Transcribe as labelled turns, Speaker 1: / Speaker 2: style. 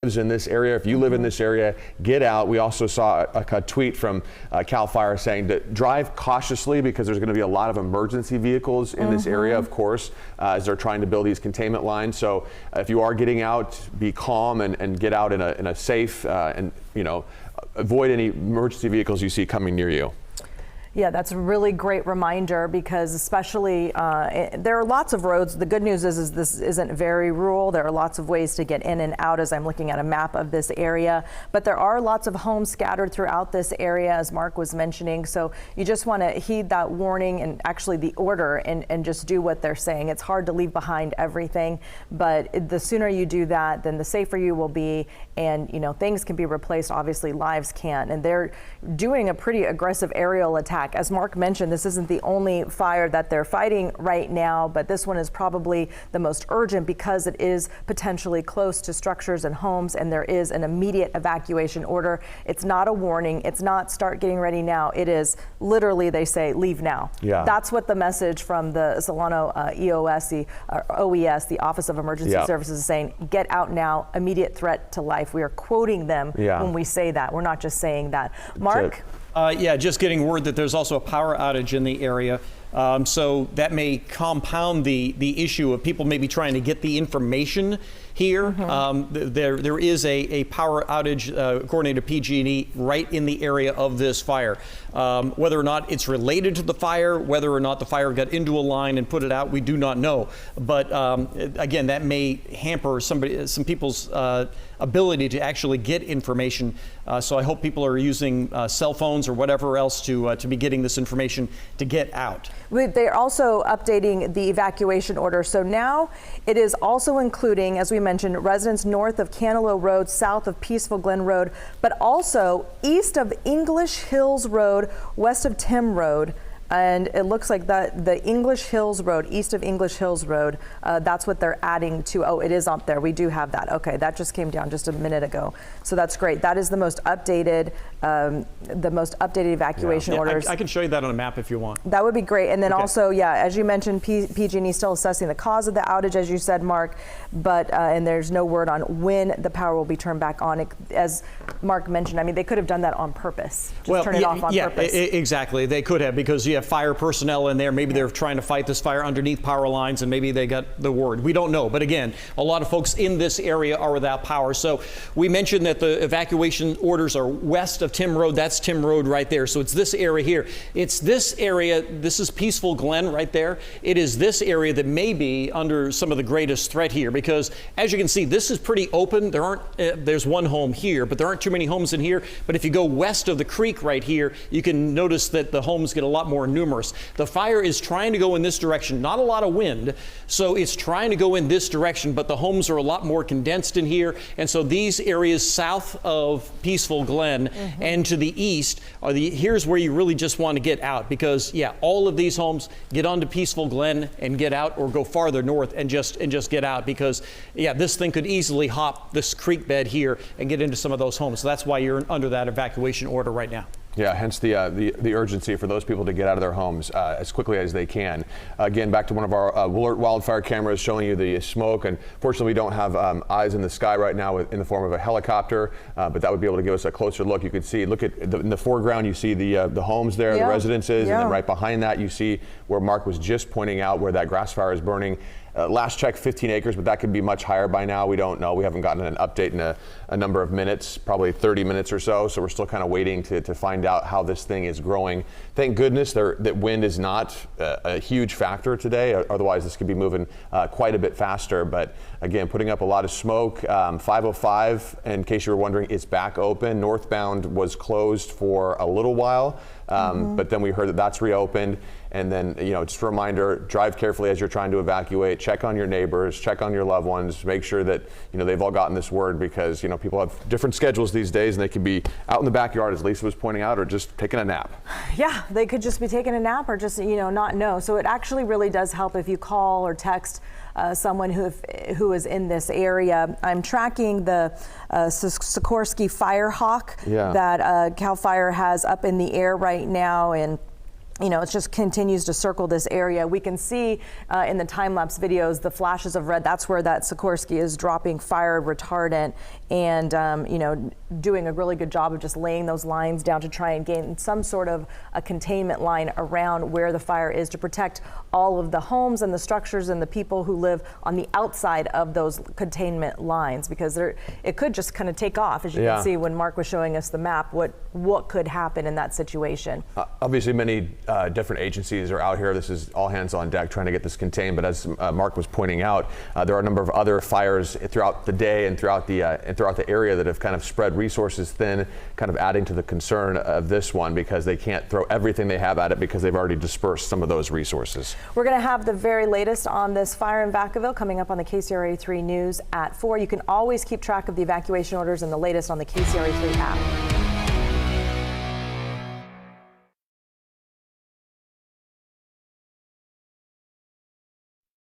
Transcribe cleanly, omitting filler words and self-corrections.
Speaker 1: in this area. If you live in this area, get out. We also saw a tweet from CAL FIRE saying to drive cautiously because there's going to be a lot of emergency vehicles in this area, of course, as they're trying to build these containment lines. So if you are getting out, be calm and get out in a safe and avoid any emergency vehicles you see coming near you.
Speaker 2: Yeah, that's a really great reminder because especially there are lots of roads. The good news is this isn't very rural. There are lots of ways to get in and out as I'm looking at a map of this area. But there are lots of homes scattered throughout this area, as Mark was mentioning. So you just want to heed that warning and actually the order and just do what they're saying. It's hard to leave behind everything, but the sooner you do that, then the safer you will be. And, things can be replaced. Obviously, lives can't. And they're doing a pretty aggressive aerial attack. As Mark mentioned, this isn't the only fire that they're fighting right now, but this one is probably the most urgent because it is potentially close to structures and homes, and there is an immediate evacuation order. It's not a warning. It's not start getting ready now. It is literally, they say, leave now.
Speaker 1: Yeah.
Speaker 2: That's what the message from the Solano EOS, the OES, the Office of Emergency Services, is saying. Get out now. Immediate threat to life. We are quoting them when we say that. We're not just saying that. Mark?
Speaker 3: Yeah, just getting word that there's also a power outage in the area. So that may compound the issue of people maybe trying to get the information here. There is a power outage, according to PG&E, right in the area of this fire. Whether or not it's related to the fire, whether or not the fire got into a line and put it out, we do not know. But again, that may hamper some people's ability to actually get information. So I hope people are using cell phones or whatever else to be getting this information to get out.
Speaker 2: They're also updating the evacuation order. So now it is also including, as we mentioned, residents north of Canelo Road, south of Peaceful Glen Road, but also east of English Hills Road, west of Tim Road. And it looks like the English Hills Road, east of English Hills Road, that's what they're adding to. Oh, it is up there. We do have that. Okay, that just came down just a minute ago. So that's great. That is the most updated evacuation orders.
Speaker 3: I can show you that on a map if you want.
Speaker 2: That would be great. And then also, as you mentioned, PG&E still assessing the cause of the outage, as you said, Mark. But and there's no word on when the power will be turned back on. As Mark mentioned, I mean, they could have done that on purpose. Just turn it off on purpose.
Speaker 3: Exactly. They could have, because you have fire personnel in there. Maybe they're trying to fight this fire underneath power lines, and maybe they got the word. We don't know. But again, a lot of folks in this area are without power. So we mentioned that the evacuation orders are west of Tim Road. That's Tim Road right there. So it's this area here. It's this area. This is Peaceful Glen right there. It is this area that may be under some of the greatest threat here, because as you can see, this is pretty open. There aren't, there's one home here, but there aren't too many homes in here. But if you go west of the creek right here, you can notice that the homes get a lot more numerous. The fire is trying to go in this direction, not a lot of wind, so it's trying to go in this direction, but the homes are a lot more condensed in here. And so these areas south of Peaceful Glen and to the east are here's where you really just want to get out, because all of these homes, get onto Peaceful Glen and get out, or go farther north and just get out, because this thing could easily hop this creek bed here and get into some of those homes. So that's why you're under that evacuation order right now.
Speaker 1: Yeah, hence the urgency for those people to get out of their homes as quickly as they can. Again, back to one of our alert wildfire cameras showing you the smoke. And fortunately, we don't have eyes in the sky right now in the form of a helicopter, but that would be able to give us a closer look. You could see, look at in the foreground, you see the homes there, the residences, and then right behind that, you see where Mark was just pointing out where that grass fire is burning. Last check, 15 acres, but that could be much higher by now. We don't know. We haven't gotten an update in a number of minutes, probably 30 minutes or so. So we're still kind of waiting to find out how this thing is growing. Thank goodness that wind is not a huge factor today. Otherwise, this could be moving quite a bit faster. But again, putting up a lot of smoke. 505, in case you were wondering, it's back open. Northbound was closed for a little while, but then we heard that that's reopened. And then, just a reminder, drive carefully as you're trying to evacuate. Check on your neighbors, check on your loved ones, make sure that, they've all gotten this word, because, people have different schedules these days, and they could be out in the backyard, as Lisa was pointing out, or just taking a nap. Yeah,
Speaker 2: they could just be taking a nap or just, not know. So it actually really does help if you call or text someone who is in this area. I'm tracking the Sikorsky Firehawk that CAL FIRE has up in the air right now, and it just continues to circle this area. We can see in the time-lapse videos the flashes of red. That's where that Sikorsky is dropping fire retardant and, doing a really good job of just laying those lines down to try and gain some sort of a containment line around where the fire is to protect all of the homes and the structures and the people who live on the outside of those containment lines, because it could just kind of take off, as you can see when Mark was showing us the map, what could happen in that situation.
Speaker 1: Obviously, many different agencies are out here. This is all hands on deck trying to get this contained. But as Mark was pointing out, there are a number of other fires throughout the day and throughout the area that have kind of spread resources thin, kind of adding to the concern of this one, because they can't throw everything they have at it because they've already dispersed some of those resources.
Speaker 2: We're going to have the very latest on this fire in Vacaville coming up on the KCRA 3 News at 4. You can always keep track of the evacuation orders and the latest on the KCRA 3 app.